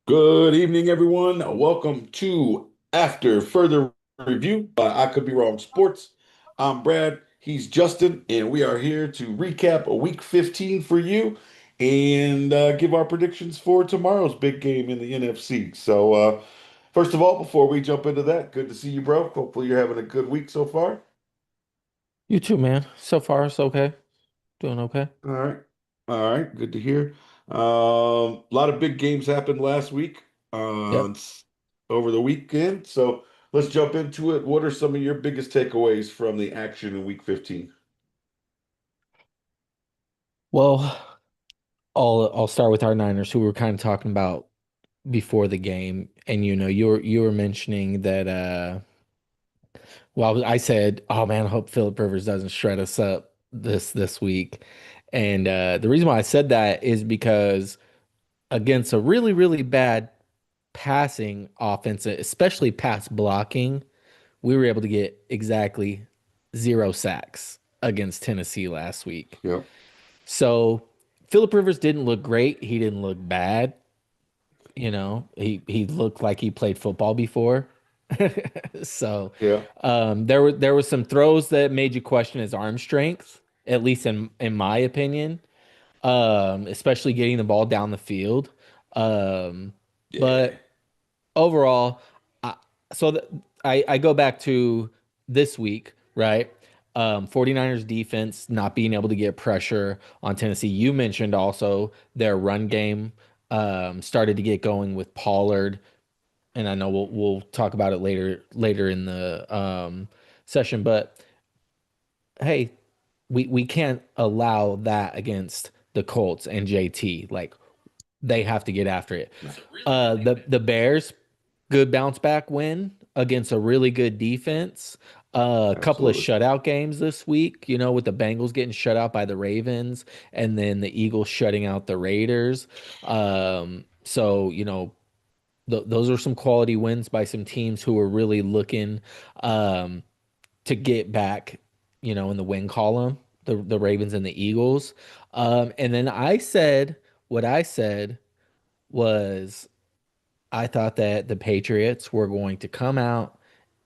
Good evening, everyone. Welcome to After Further Review by I Could Be Wrong Sports. I'm Brad, he's Justin, and we are here to recap a week 15 for you and give our predictions for tomorrow's big game in the NFC. First of all, before we jump into that, good to see you, bro. Hopefully, you're having a good week so far. You too, man. So far, it's okay. Doing okay. All right. All right. Good to hear. A lot of big games happened last week, Yep. over the weekend. So let's jump into it. What are some of your biggest takeaways from the action in week 15? Well, I'll start with our Niners, who we were kind of talking about before the game, and you were mentioning that. Well, I said, "Oh man, I hope Philip Rivers doesn't shred us up this week," and the reason why I said that is because against a really bad passing offense, especially pass blocking, we were able to get exactly 0 sacks against Tennessee last week. Yep. So Philip Rivers didn't look great. He didn't look bad. He looked like he played football before. So Yeah. there were some throws that made you question his arm strength, at least in my opinion. Especially getting the ball down the field. Um, Yeah. but overall, I, so th I go back to this week, right? 49ers defense not being able to get pressure on Tennessee. You mentioned also their run game started to get going with Pollard, and I know we'll talk about it later in the session, but hey, we can't allow that against the Colts and JT. Like they have to get after it. The Bears, good bounce back win against a really good defense. A couple of Absolutely. shutout games this week, with the Bengals getting shut out by the Ravens and then the Eagles shutting out the Raiders. So, those are some quality wins by some teams who are really looking um, to get back, in the win column, the Ravens and the Eagles. And then what I said was I thought that the Patriots were going to come out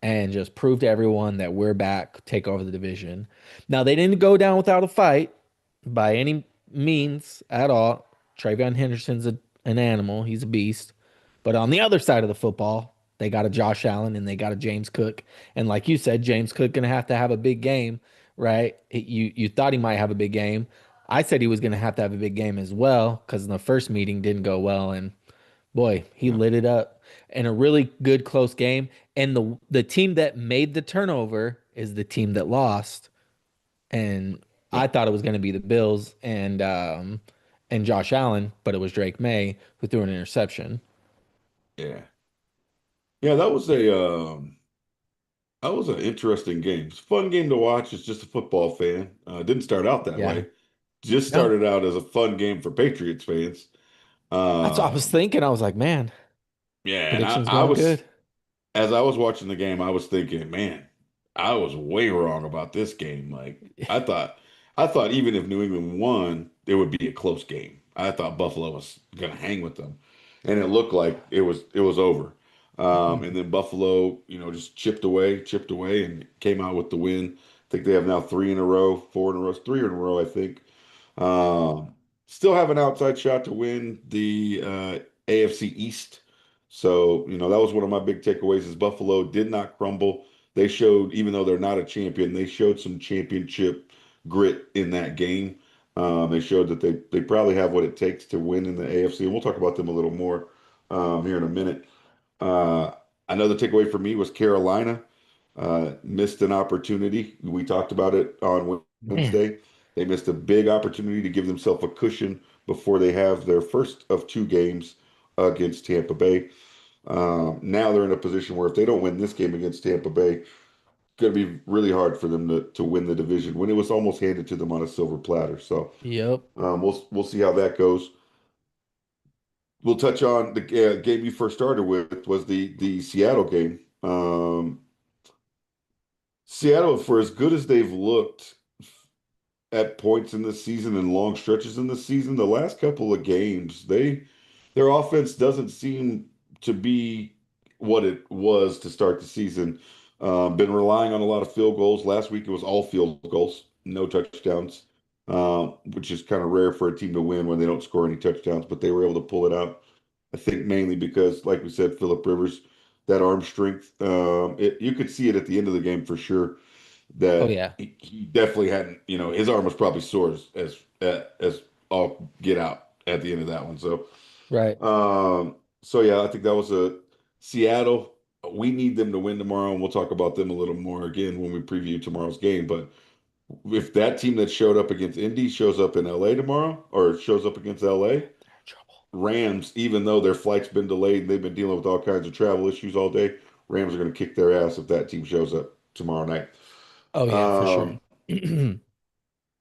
and just prove to everyone that we're back, take over the division. Now, they didn't go down without a fight by any means at all. Travion Henderson's an animal, he's a beast. But on the other side of the football, they got a Josh Allen and they got a James Cook. And like you said, James Cook gonna have a big game, right? You thought he might have a big game. I said he was gonna have a big game as well because in the first meeting didn't go well, and boy, he Yeah. lit it up in a really good close game. And the team that made the turnover is the team that lost. And Yeah. I thought it was going to be the Bills and Josh Allen, but it was Drake May who threw an interception. Yeah. Yeah, that was an interesting game. It's a fun game to watch. It's just a football fan. Didn't start out that Yeah. way. Just No, started out as a fun game for Patriots fans. that's what I was Um, thinking. I was like, man, yeah, and predictions I going was good. as I was watching the game, I was thinking, man, I was way wrong about this game. Like I thought even if New England won, it would be a close game. I thought Buffalo was gonna hang with them, and it looked like it was over. And then Buffalo, just chipped away, and came out with the win. I think they have now three in a row, four in a row, three in a row, I think. Um, Still have an outside shot to win the AFC East. So, that was one of my big takeaways is Buffalo did not crumble. They showed, even though they're not a champion, they showed some championship grit in that game. They showed that they probably have what it takes to win in the AFC, and we'll talk about them a little more here in a minute. Uh, Another takeaway for me was Carolina missed an opportunity. We talked about it on Man, Wednesday. They missed a big opportunity to give themselves a cushion before they have their first of two games against Tampa Bay. Now they're in a position where if they don't win this game against Tampa Bay, it's going to be really hard for them to win the division when it was almost handed to them on a silver platter. So yep. we'll see how that goes. We'll touch on the game you first started with was the Seattle game. Seattle, for as good as they've looked at points in this season and long stretches in this season, the last couple of games, they their offense doesn't seem to be what it was to start the season. Been relying on a lot of field goals. Last week it was all field goals, no touchdowns, which is kind of rare for a team to win when they don't score any touchdowns, but they were able to pull it out. I think mainly because, like we said, Philip Rivers, that arm strength, you could see it at the end of the game for sure Oh that yeah, he definitely hadn't, his arm was probably sore as all get out at the end of that one. right. So yeah, I think that was a Seattle. We need them to win tomorrow, and we'll talk about them a little more again when we preview tomorrow's game. But if that team that showed up against Indy shows up in LA tomorrow or shows up against LA, They're in trouble. Rams, even though their flight's been delayed and they've been dealing with all kinds of travel issues all day, Rams are going to kick their ass if that team shows up tomorrow night. Oh yeah, for sure. Um,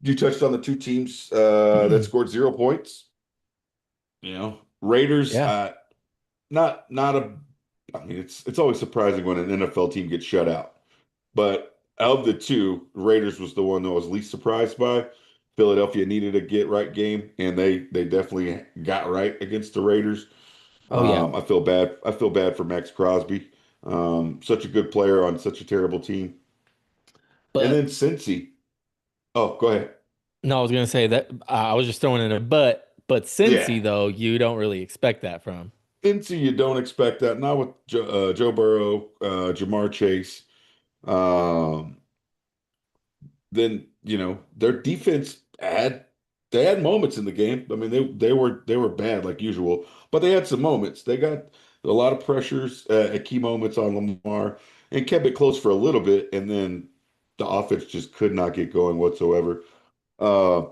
you touched on the two teams that scored 0 points. Raiders, Yeah. not a. I mean, it's always surprising when an NFL team gets shut out. But of the two, Raiders was the one that I was least surprised by. Philadelphia needed a get right game, and they definitely got right against the Raiders. Oh yeah. I feel bad. I feel bad for Max Crosby, such a good player on such a terrible team. And then But Cincy. Oh, go ahead. no, I was gonna say that I was just throwing in a but Yeah, Cincy though, you don't really expect that from. Cincy. You don't expect that. Not with Joe Burrow, Jamar Chase. Um, then their defense had they had moments in the game. I mean they were bad like usual, but they had some moments. They got a lot of pressures at key moments on Lamar and kept it close for a little bit, and then the offense just could not get going whatsoever. Uh,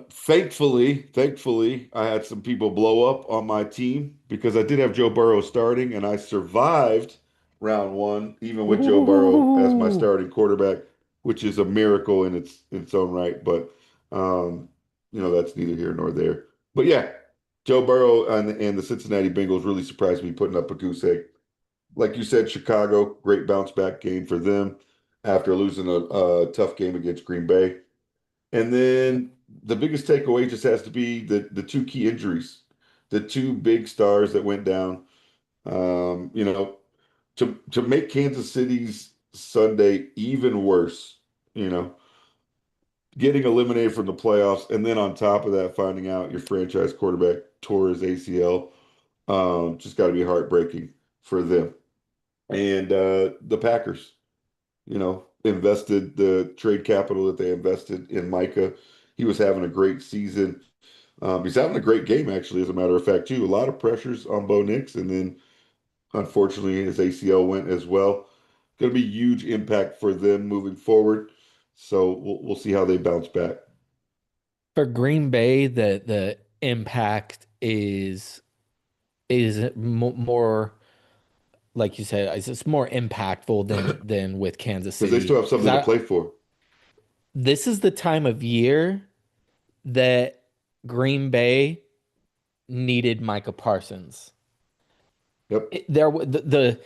thankfully, I had some people blow up on my team because I did have Joe Burrow starting, and I survived round one, even with Joe Burrow as my Ooh. starting quarterback, which is a miracle in its own right. But that's neither here nor there. But yeah, Joe Burrow and the Cincinnati Bengals really surprised me putting up a goose egg. Like you said, Chicago, great bounce back game for them after losing a tough game against Green Bay. And then the biggest takeaway just has to be the two key injuries, the two big stars that went down. To make Kansas City's Sunday even worse, you know, getting eliminated from the playoffs, and then on top of that, finding out your franchise quarterback tore his ACL, just got to be heartbreaking for them. And the Packers, invested the trade capital that they invested in Micah. He was having a great season. He's having a great game, actually, as a matter of fact, too. A lot of pressures on Bo Nix, and then unfortunately his ACL went as well. Going to be huge impact for them moving forward. So we'll see how they bounce back. For Green Bay, the impact is more like you said, it's more impactful than with Kansas Because they City. still have Because something to I play for. this is the time of year that Green Bay needed Micah Parsons. Yep, The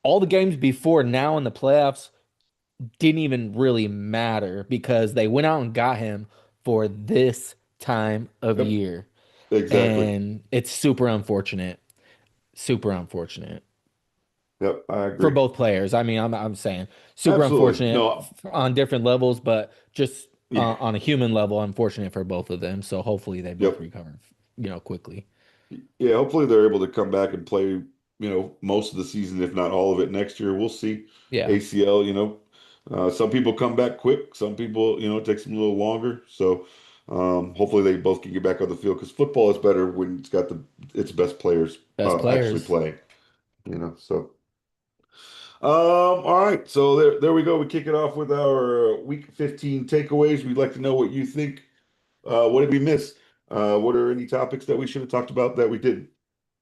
all the games before now in the playoffs didn't even really matter because they went out and got him for this time of yep, year. exactly. And it's super unfortunate. Super unfortunate Yep, I for agree. both players. I mean, I'm saying super Absolutely. unfortunate No, on different levels, but just yeah, on a human level, unfortunate for both of them. So hopefully they both yep. recover, quickly. Yeah, hopefully they're able to come back and play, most of the season, if not all of it next year. We'll see. Yeah, ACL, some people come back quick. Some people, it takes them a little longer. So hopefully they both can get back on the field because football is better when it's got its best players best actually players. playing. So all right. So there we go. We kick it off with our week 15 takeaways. We'd like to know what you think. What did we miss? What are any topics that we should have talked about that we didn't?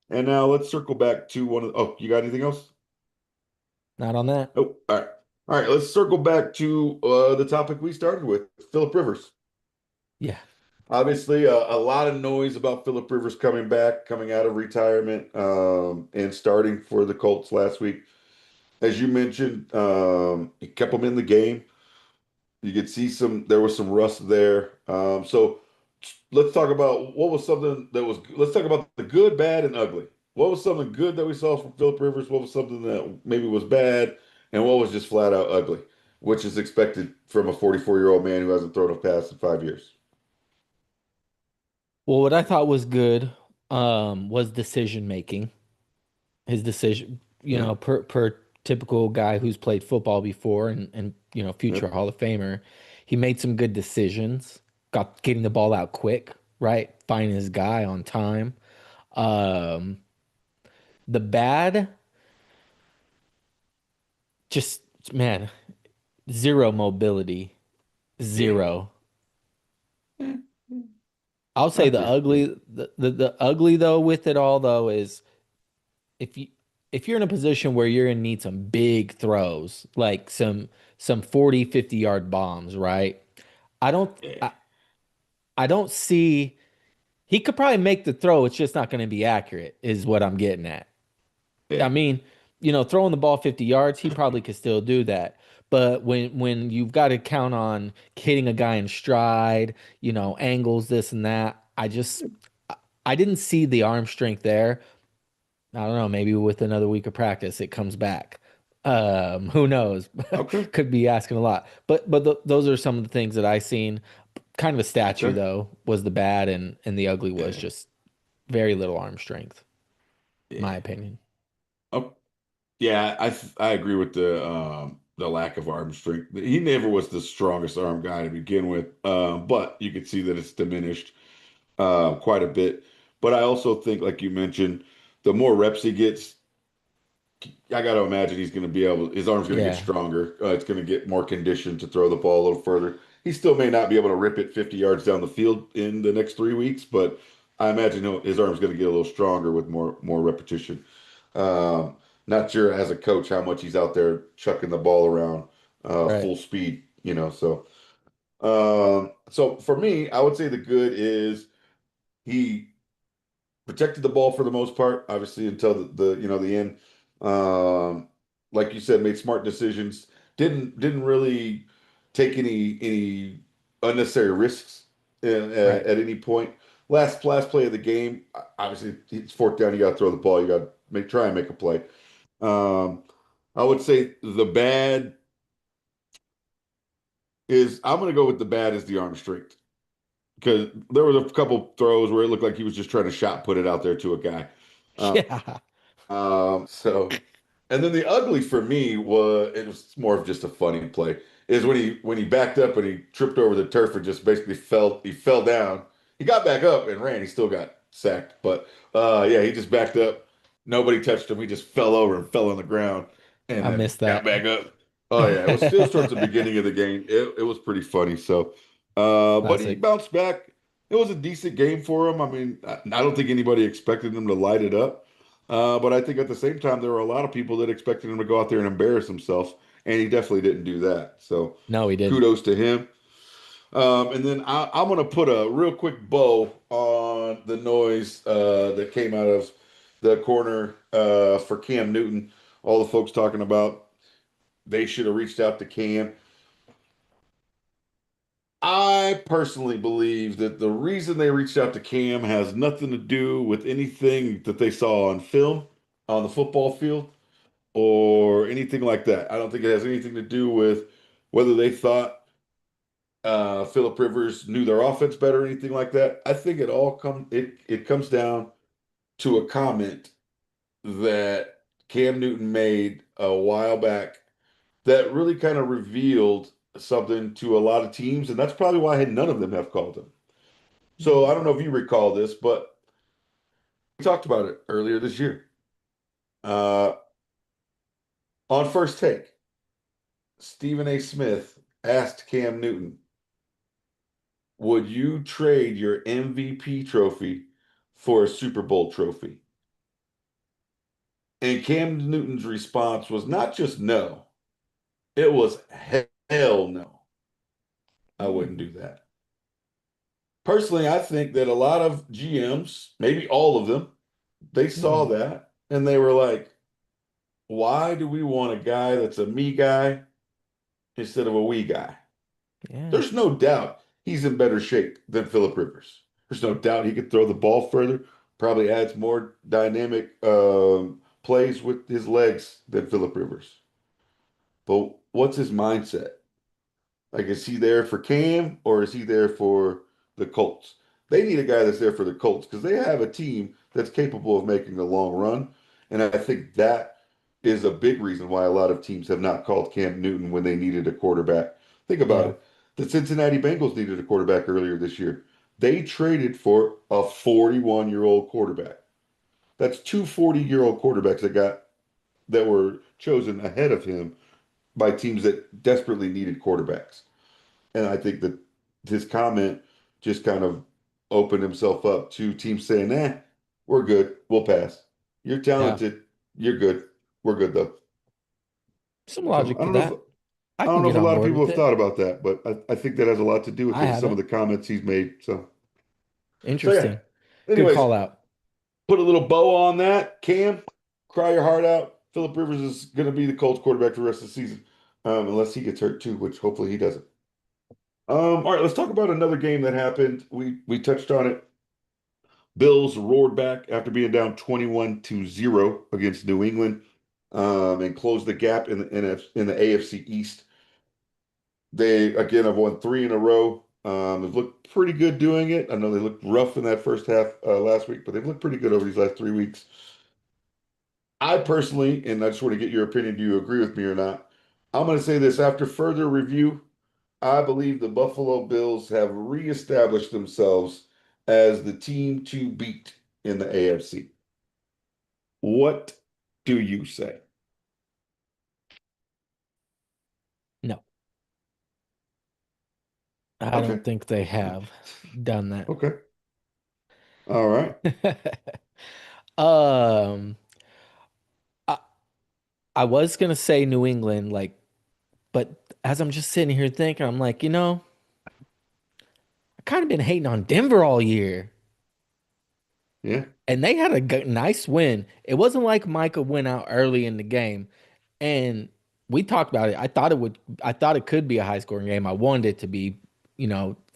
And now let's circle back to oh, you got anything else? Not on that. Oh, all right. All right, let's circle back to the topic we started with, Philip Rivers. Yeah. Obviously, a lot of noise about Philip Rivers coming back, coming out of retirement, and starting for the Colts last week. As you mentioned, he kept them in the game. You could see there was some rust there. So let's talk about what was something that was. Let's talk about the good, bad, and ugly. What was something good that we saw from Philip Rivers? What was something that maybe was bad, and what was just flat out ugly, which is expected from a 44-year-old man who hasn't thrown a pass in 5 years. Well, what I thought was good was decision making. His decision, Yeah. per typical guy who's played football before and future Yep. Hall of Famer, he made some good decisions. Got getting the ball out quick, right? Finding his guy on time. Um, the bad, just man, zero mobility, Yeah. zero. I'll I say the appreciate. ugly, the ugly though with it all though is if you if you're in a position where you're gonna need some big throws, like some 40, 50 yard bombs, right? I don't Yeah. I, I don't see he could probably make the throw, it's just not gonna be accurate, is what I'm getting at. I Yeah. mean, throwing the ball 50 yards, he probably could still do that. But when you've got to count on hitting a guy in stride, angles, this and that, I didn't see the arm strength there. I don't know, maybe with another week of practice it comes back. Who knows? Okay. Could be asking a lot. But those are some of the things that I seen. Kind of a statue Okay. though was the bad and the ugly was Yeah. just very little arm strength, my Yeah. opinion. Oh, yeah. I agree with the lack of arm strength. He never was the strongest arm guy to begin with. But you could see that it's diminished quite a bit. But I also think, like you mentioned, the more reps he gets, I got to imagine he's going to be able, his arm's going to get Yeah, stronger. It's going to get more conditioned to throw the ball a little further. He still may not be able to rip it 50 yards down the field in the next 3 weeks, but I imagine his arm's going to get a little stronger with more repetition. Um, Not sure as a coach how much he's out there chucking the ball around right. full speed, so so for me, I would say the good is he protected the ball for the most part, obviously until the end. Um, like you said, made smart decisions. Didn't really take any unnecessary risks Right. at any point. Last play of the game, obviously it's fourth down. You got to throw the ball. You got to try and make a play. Um, I would say the bad is I'm going to go with the bad is the arm strength because there was a couple throws where it looked like he was just trying to shot put it out there to a guy. Uh, Yeah. so, and then the ugly for me was it was more of just a funny play. Is when he backed up and he tripped over the turf and just basically fell down. He got back up and ran. He still got sacked, but yeah, he just backed up. Nobody touched him. He just fell over and fell on the ground and I then missed got that. back up. Oh yeah, it was towards the beginning of the game. It was pretty funny. So, but he Classic. bounced back. It was a decent game for him. I mean, I don't think anybody expected him to light it up. But I think at the same time, there were a lot of people that expected him to go out there and embarrass himself, and he definitely didn't do that. So No, he didn't. kudos to him. And then I'm going to put a real quick bow on the noise that came out of the corner for Cam Newton. All the folks talking about they should have reached out to Cam. I personally believe that the reason they reached out to Cam has nothing to do with anything that they saw on film on the football field or anything like that. I don't think it has anything to do with whether they thought Philip Rivers knew their offense better or anything like that. I think it comes down to a comment that Cam Newton made a while back that really kind of revealed something to a lot of teams, and that's probably why none of them have called him. So I don't know if you recall this, but we talked about it earlier this year. Uh, on first take, Stephen A. Smith asked Cam Newton, would you trade your MVP trophy for a Super Bowl trophy? And Cam Newton's response was not just no, it was hell no. I wouldn't Hmm. do that. Personally, I think that a lot of GMs, maybe all of them, they saw Hmm. that and they were like, why do we want a guy that's a me guy instead of a we guy? Yeah. There's no doubt he's in better shape than Philip Rivers. There's no doubt he could throw the ball further. Probably adds more dynamic plays with his legs than Philip Rivers. But what's his mindset? Like, is he there for Cam or is he there for the Colts? They need a guy that's there for the Colts because they have a team that's capable of making a long run. And I think that is a big reason why a lot of teams have not called Cam Newton when they needed a quarterback. Think about Yeah, it. The Cincinnati Bengals needed a quarterback earlier this year. They traded for a 41-year-old quarterback. That's two 40-year-old quarterbacks that were chosen ahead of him by teams that desperately needed quarterbacks. And I think that his comment just kind of opened himself up to teams saying, "Nah, we're good. We'll pass. You're yeah. talented. You're good. We're good though." Some So logic to that. I I don't can know if get a on lot of board people with have it. thought about that, but I think that has a lot to do with I some of haven't. the comments he's made. So yeah. Interesting. Good Anyways, call out. put a little bow on that. Cam, cry your heart out. Philip Rivers is going to be the Colts quarterback for the rest of the season, unless he gets hurt too, which hopefully he doesn't. All right, let's talk about another game that happened. We touched on it. Bills roared back after being down 21-0 against New England, and closed the gap in the AFC East. They again have won three in a row. They've looked pretty good doing it. I know they looked rough in that first half last week, but they've looked pretty good over these last 3 weeks. I personally, and I just want to get your opinion, do you agree with me or not? I'm going to say this after further review. I believe the Buffalo Bills have reestablished themselves as the team to beat in the AFC. What do you say? No, I Okay. don't think they have done that. Okay. All right. Um, I, I was gonna say New England, like, but as I'm just sitting here thinking, I'm like, I kind of been hating on Denver all year. Yeah. And they had a nice win. It wasn't like Micah went out early in the game. And we talked about it. I thought it could be a high scoring game. I wanted it to be,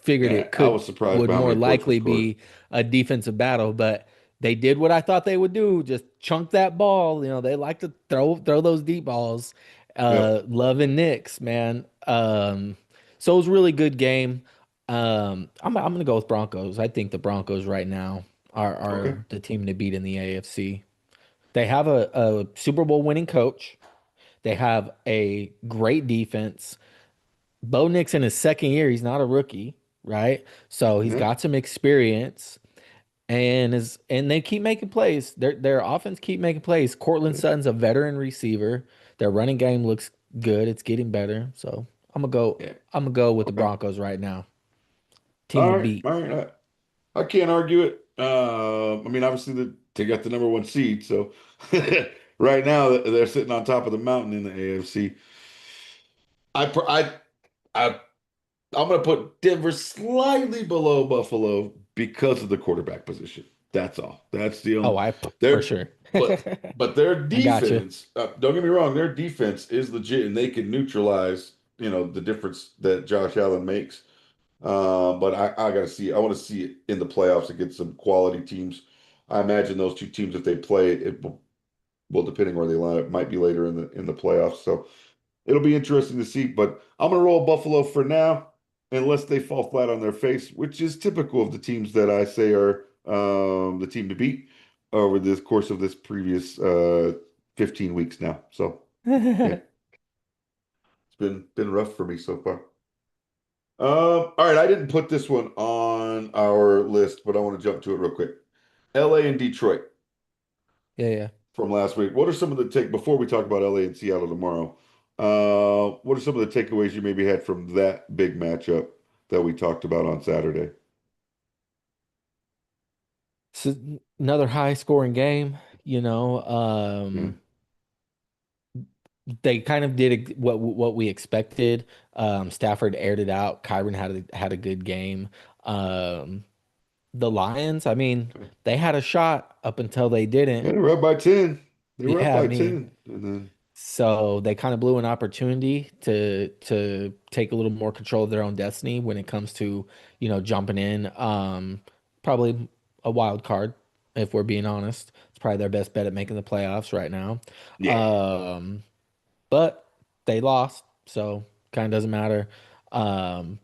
figured Yeah. it I could was surprised would by how more many points were likely scored. be a defensive battle, but they did what I thought they would do, just chunk that ball. They like to throw those deep balls. Yep. Loving Knicks, man. So it was a really good game. I'm gonna go with Broncos. I think the Broncos right now Okay. are the team to beat in the AFC. They have a Super Bowl winning coach. They have a great defense. Bo Nix in his second year, he's not a rookie, right? So he's Yeah. got some experience and they keep making plays. Their offense keep making plays. Cortland Yeah. Sutton's a veteran receiver. Their running game looks good. It's getting better. So Yeah. I'm gonna go with the Okay. Broncos right now. Team All to right. beat. All right. I can't argue it. I mean, obviously, they got the number one seed, so right now they're sitting on top of the mountain in the AFC. I, pr- I I'm going to put Denver slightly below Buffalo because of the quarterback position. That's all. That's the Oh, only. for Their sure. but their I got you. defense. Don't get me wrong. Their defense is legit, and they can neutralize the difference that Josh Allen makes. But I got to see. I want to see it in the playoffs against some quality teams. I imagine those two teams, if they play, it will, well, depending where they line up, might be later in the playoffs. So it'll be interesting to see, but I'm going to roll Buffalo for now, unless they fall flat on their face, which is typical of the teams that I say are the team to beat over the course of this previous 15 weeks now. So yeah, it's been rough for me so far. All right, I didn't put this one on our list, but I want to jump to it real quick. LA and Detroit Yeah, yeah. from last week. What are some of the take before we talk about LA and Seattle tomorrow? What are some of the takeaways you maybe had from that big matchup that we talked about on Saturday? So another high scoring game, Yeah, they kind of did what we expected. Stafford aired it out. Kyron had a good game. The Lions, I mean, okay. they had a shot up until they didn't. Yeah, they were up by 10. They were up Yeah, I by mean, 10. And then so they kind of blew an opportunity to take a little more control of their own destiny when it comes to, jumping in. probably a wild card, if we're being honest. It's probably their best bet at making the playoffs right now. Yeah. Um, but they lost, so kind of doesn't matter. Um,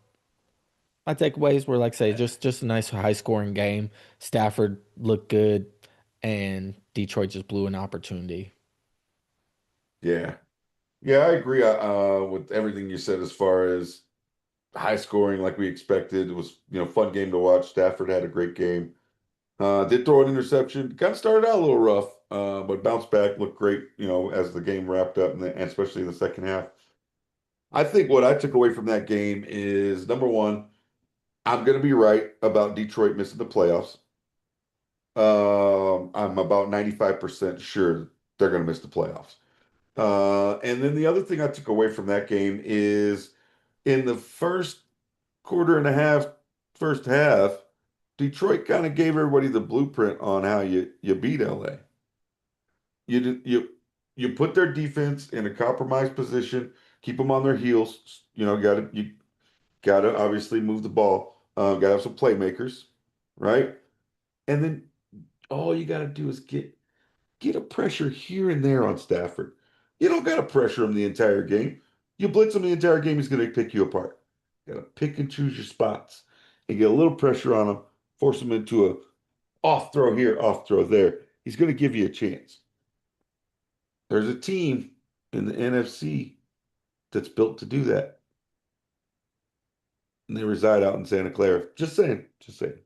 my takeaways were like I say, just a nice high scoring game. Stafford looked good, and Detroit just blew an opportunity. Yeah. Yeah, I agree with everything you said as far as high scoring like we expected. It was, fun game to watch. Stafford had a great game. Did throw an interception. Kind of started out a little rough, but bounced back, looked great, as the game wrapped up, and especially in the second half. I think what I took away from that game is number one, I'm going to be right about Detroit missing the playoffs. I'm about 95% sure they're going to miss the playoffs. And then the other thing I took away from that game is in the first quarter and a half, first half, Detroit kind of gave everybody the blueprint on how you beat LA. You did, you put their defense in a compromised position, keep them on their heels. You gotta obviously move the ball. Gotta have some playmakers, right? And then all you gotta do is get a pressure here and there on Stafford. You don't gotta pressure him the entire game. You blitz him the entire game, he's gonna pick you apart. You gotta pick and choose your spots and get a little pressure on him, force him into a off throw here, off throw there. He's gonna give you a chance. There's a team in the NFC that's built to do that, and they reside out in Santa Clara. Just saying, just saying.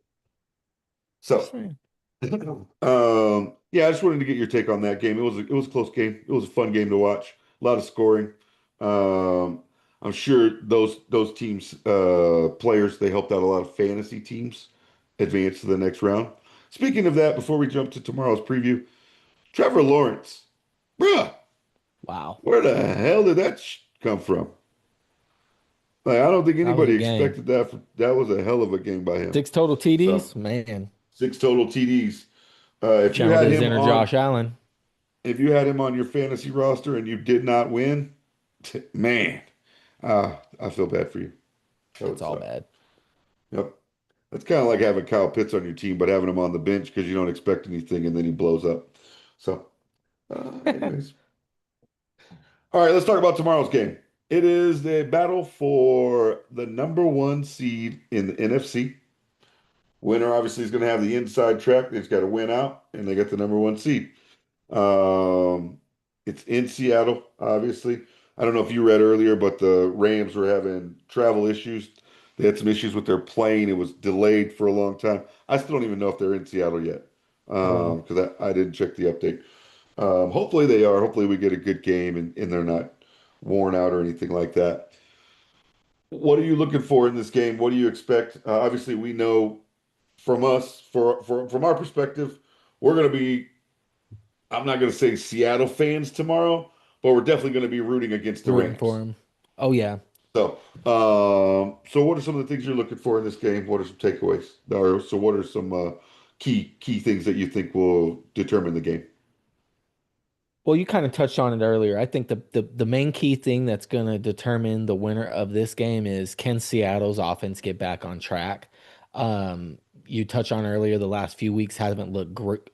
Just So, saying. yeah, I just wanted to get your take on that game. It was a close game. It was a fun game to watch. A lot of scoring. Um, I'm sure those teams, players, they helped out a lot of fantasy teams advance to the next round. Speaking of that, before we jump to tomorrow's preview, Trevor Lawrence, bruh, Wow, where the hell did that come from? Like, I don't think that was a anybody game. expected that. That was a hell of a game by him. 6 total So TDs, man. 6 total TDs. If you Channeled had his him inner on, Josh Allen. if you had him on your fantasy roster and you did not win, man, I feel bad for you. That It's would all suck. bad. Yep. That's kind of like having Kyle Pitts on your team, but having him on the bench because you don't expect anything and then he blows up. So, anyways. All right, let's talk about tomorrow's game. It is the battle for the number one seed in the NFC. Winner obviously is going to have the inside track. They've got to win out, and they get the number one seed. Um, it's in Seattle, obviously. I don't know if you read earlier, but the Rams were having travel issues. They had some issues with their plane. It was delayed for a long time. I still don't even know if they're in Seattle yet Oh, because I didn't check the update. Hopefully they are. Hopefully we get a good game and they're not worn out or anything like that. What are you looking for in this game? What do you expect? Obviously, we know from us, from our perspective, we're going to be, I'm not going to say Seattle fans tomorrow, but we're definitely going to be rooting against the rooting for Rams. him. Oh yeah. So what are some of the things you're looking for in this game? What are some takeaways? So what are some key things that you think will determine the game? Well, you kind of touched on it earlier. I think the main key thing that's going to determine the winner of this game is can Seattle's offense get back on track? You touched on earlier the last few weeks haven't looked great.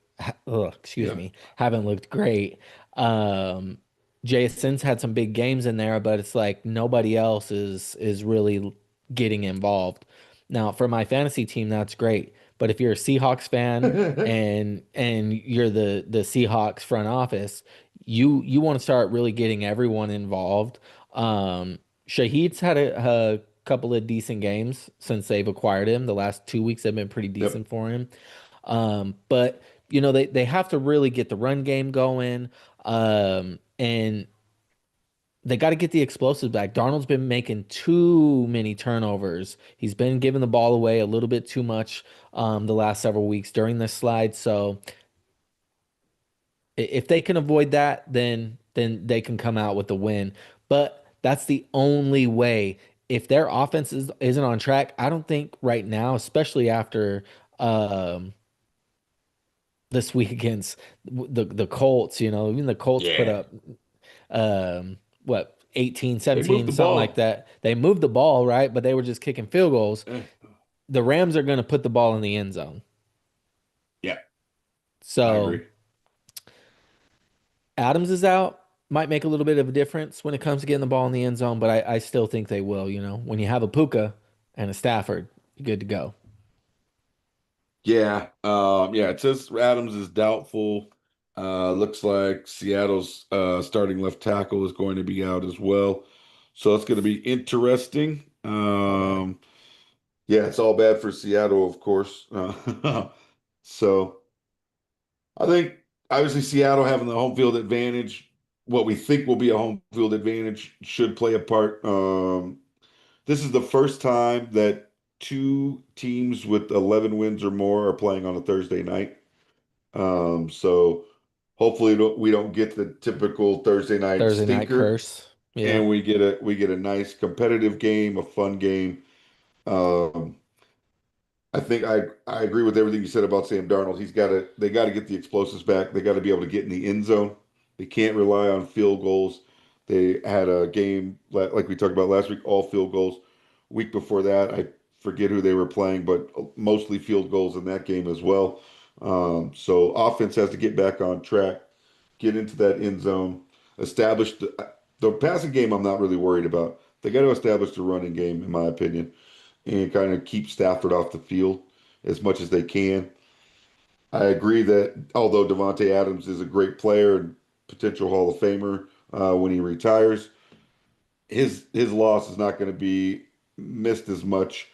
Excuse Yeah. me, haven't looked great. Um, Jason's had some big games in there, but it's like nobody else is really getting involved. Now, for my fantasy team, that's great. But if you're a Seahawks fan and you're the Seahawks front office, you want to start really getting everyone involved. Shahid's had a couple of decent games since they've acquired him. The last 2 weeks have been pretty Yep. decent for him. But they have to really get the run game going. And they got to get the explosives back. Darnold's been making too many turnovers. He's been giving the ball away a little bit too much the last several weeks during the slide. So if they can avoid that, then they can come out with the win. But that's the only way. If their offense isn't on track, I don't think right now, especially after um, this week against the Colts, even the Colts put Yeah. up what 18, They moved 17, the something like ball. that. They moved the ball, right? But they were just kicking field goals. Eh, The Rams are going to put the ball in the end zone. I So agree. Adams is out, might make a little bit of a difference when it comes to getting the ball in the end zone, but I still think they will. When you have a Puka and a Stafford, you're good to go. Yeah. Yeah, it says Adams is doubtful. Looks like Seattle's starting left tackle is going to be out as well. So it's going to be interesting. All that. Yeah, it's all bad for Seattle, of course. So I think obviously Seattle having the home field advantage, what we think will be a home field advantage, should play a part. This is the first time that two teams with 11 wins or more are playing on a Thursday night. So hopefully we don't get the typical Thursday night Thursday night stinker, curse. Yeah. and we get a nice competitive game, a fun game. Um, I think I agree with everything you said about Sam Darnold. They got to get the explosives back. They got to be able to get in the end zone. They can't rely on field goals. They had a game like we talked about last week, all field goals. Week before that, I forget who they were playing, but mostly field goals in that game as well. So offense has to get back on track, get into that end zone, establish the passing game. I'm not really worried about. They got to establish the running game, in my opinion, and kind of keep Stafford off the field as much as they can. I agree that although Devontae Adams is a great player and potential Hall of Famer when he retires, his loss is not going to be missed as much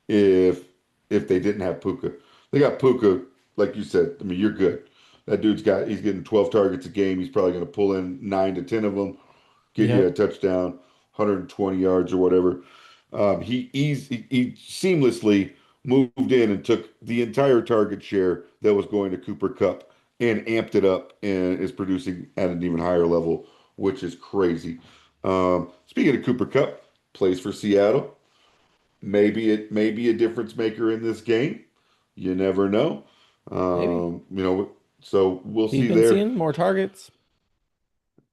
if they didn't have Puka. They got Puka, like you said. I mean, you're good. That he's getting 12 targets a game. He's probably going to pull in 9 to 10 of them, get you a Yep. touchdown, 120 yards or whatever. He seamlessly moved in and took the entire target share that was going to Cooper Cup and amped it up and is producing at an even higher level, which is crazy. Speaking of Cooper Cup, plays for Seattle. Maybe it may be a difference maker in this game. You never know. Maybe. So we'll He's see been there. seeing more targets.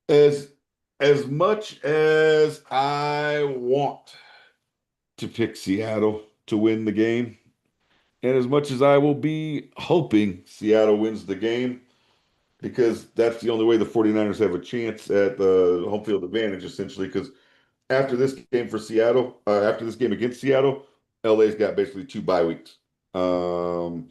As as much as I want to pick Seattle to win the game, and as much as I will be hoping Seattle wins the game, because that's the only way the 49ers have a chance at the home field advantage, essentially. Because after this game against Seattle, LA's got basically 2 bye weeks. Um,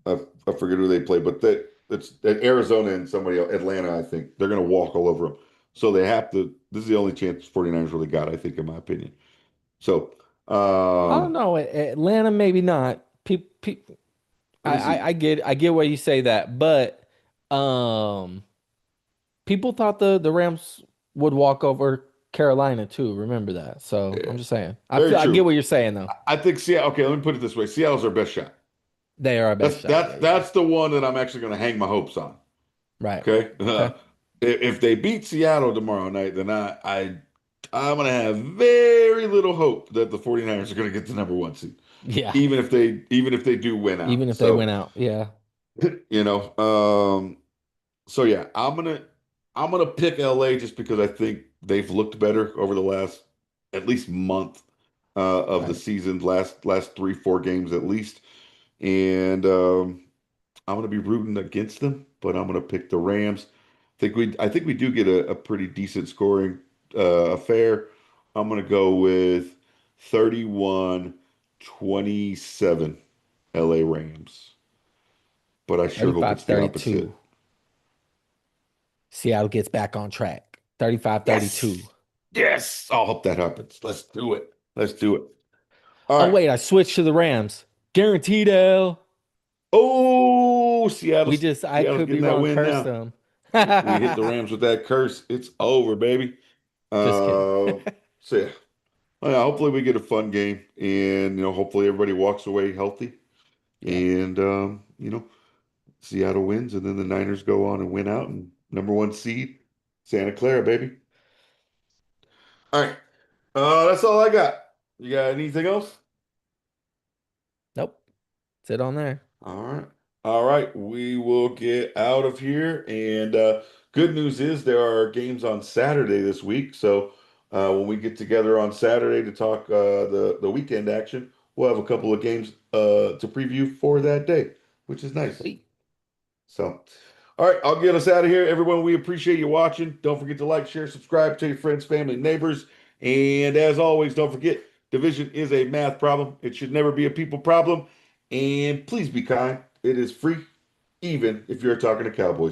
I, I forget who they play, but it's at Arizona and somebody else, Atlanta, I think. They're going to walk all over them. So they have to. This is the only chance 49ers really got, I think, in my opinion. So, I don't know. Atlanta, maybe not. let me see. I get why you say that, but um, people thought the Rams would walk over Carolina too. Remember that. So Yeah, I'm just saying. very I get true. what you're saying though. I think Seattle. Okay, let me put it this way: Seattle's our best shot. They are our best That's shot. that's Yeah, yeah. that's the one that I'm actually going to hang my hopes on. Right. Okay. Okay. If they beat Seattle tomorrow night, then I'm going to have very little hope that the 49ers are going to get the number one seed, Yeah. even if they do win out. Even if they So, went out. Yeah. you know, so yeah, I'm gonna pick LA just because I think they've looked better over the last at least month of the Right. season, last 3-4 games at least, and I'm going to be rooting against them, but I'm going to pick the Rams. I think we do get a pretty decent scoring affair. I'm going to go with 31-27 LA Rams, but I sure hope it's the 35-32. opposite. Seattle gets back on track. 35-32. Yes. Yes. I hope that happens. Let's do it. Let's do it. All Oh right. wait, I switched to the Rams. Guaranteed L. Oh, Seattle's I Seattle's could be getting that wrong. win Cursed now. them. We hit the Rams with that curse. It's over, baby. Just kidding. Uh, so yeah. Well, yeah, hopefully we get a fun game, and hopefully everybody walks away healthy, Yep. and Seattle wins, and then the Niners go on and win out, and number one seed, Santa Clara, baby. All right, that's all I got. You got anything else? Nope. Sit on there. All right, all right. We will get out of here, and good news is there are games on Saturday this week. So when we get together on Saturday to talk the weekend action, we'll have a couple of games to preview for that day, which is nice. Sweet. So, all right, I'll get us out of here. Everyone, we appreciate you watching. Don't forget to like, share, subscribe, tell your friends, family, neighbors. And as always, don't forget, division is a math problem. It should never be a people problem. And please be kind. It is free, even if you're talking to Cowboys.